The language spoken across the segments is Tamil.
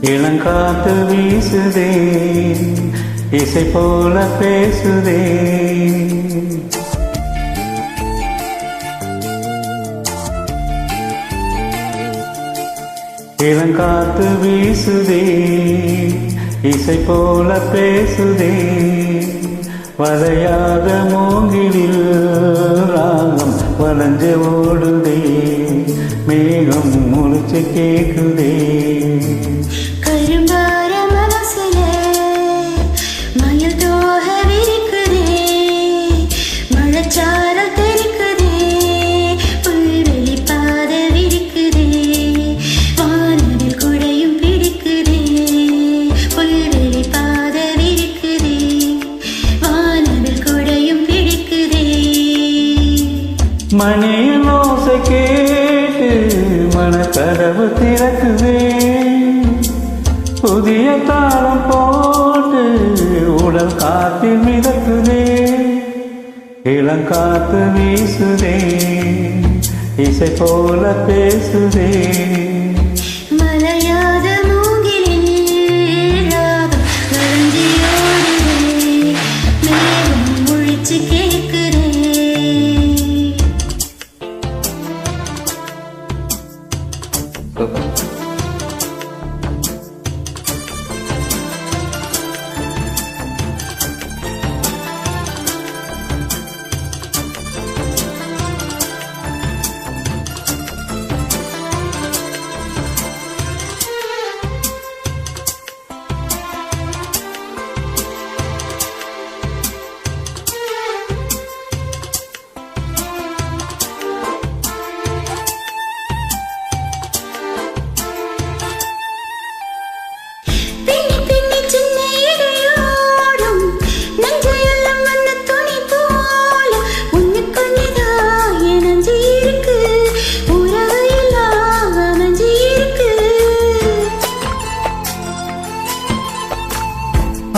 இளங்காத்து வீசுதே, இசை போல பேசுதே. இளங்காத்து வீசுதே, இசை போல பேசுதே. வளையாத மூங்கிலில் ராகம் வளைஞ்சு ஓடுதே, மேகம் முழிச்சு கேக்குதே. கரும்பார மனசுல மயில் தோக விரிக்குதே, மழைச்சாரல் தெரிக்குதே, புல்வெளி பாத விரிக்குதே, வானவில் குடையும் பிடிக்குதே, புல்வெளி பாத விரிக்குதே, வானவில் குடையும் பிடிக்குதே. மணியின் ஓசை கேட்டு மனக்கதவு திறக்குதே, புதிய தாளம் போட்டு உடல் காற்றில் மிதக்குதே. இளங்காத்து வீசுதே, இசை போல பேசுதே. மலையாத மூங்கிலில் ராகம் வளைஞ்சு ஓடுதே, மேகம் முழிச்சு கேக்குதே.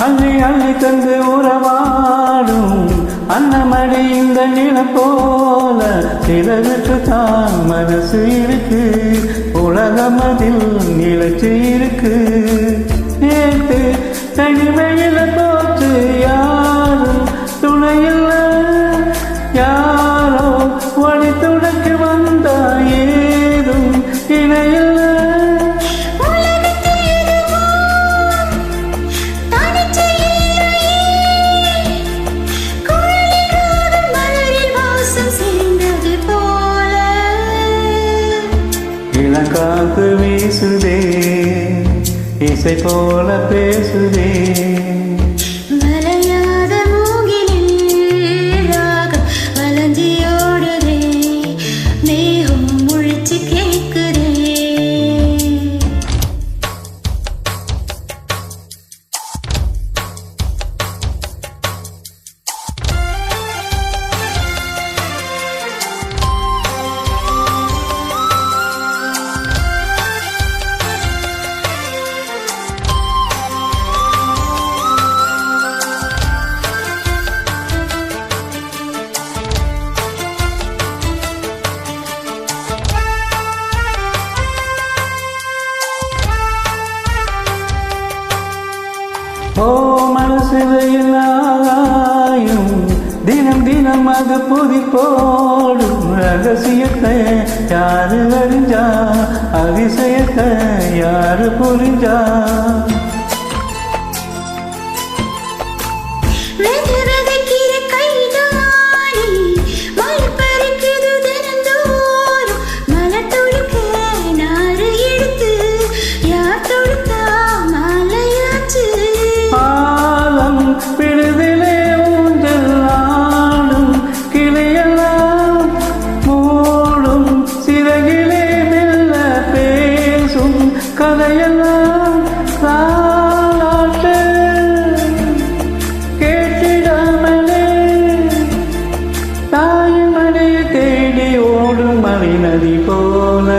அள்ளி அள்ளி தந்து உறவாடும் அன்னமடி இந்த நிலம் போல சிலருக்கு தான் மனசு இருக்கு, உலகம் அதில் நிலச்சி இருக்கு. நேற்று தனிமையில போச்சு யாரும் துணையில்ல, யாரோ வழி துணைக்கு வந்தா ஏதும் இணையில்ல. இளங்காத்து வீசுதே, இசை போல பேசுதே. மலையாத மூங்கிலில் ராகம் வளைஞ்சு ஓடுதே, மேகம் முழிச்சு கேக்குதே. ஓ மனசிலையில் ஆகாயும் தினம் தினம் அது புதி போடும் ரகசியத்தை யாரு அறிஞ்சா, அதிசயத்தை யாரு புரிஞ்சா. விடுதலே ஊஞ்சல் ஆடும் கிளையெல்லாம் மூடும், சிறகிலே மெல்ல பேசும் கதையெல்லாம் தாலாட்டு கேட்டிடாமலே தாயின் மடியை தேடி ஓடும் மலை நதி போல.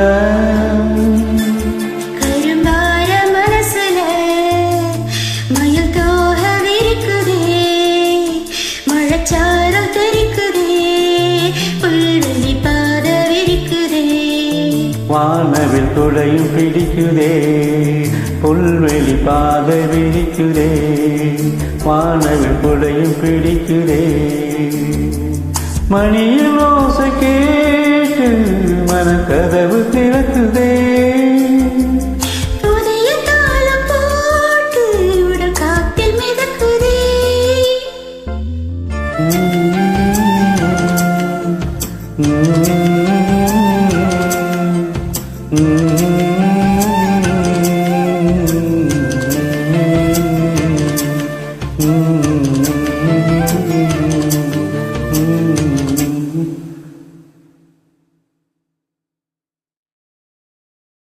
மழைச்சாரல் தெரிக்குதே, புல்வெளி பாத விரிக்குதே, வானவில் குடை குடையும் பிடிக்குதே, புல்வெளி பாதை விரிக்குதே, வானவில் குடையும் பிடிக்குதே. மணியில் ஓசை கேட்டு மனக்கதவு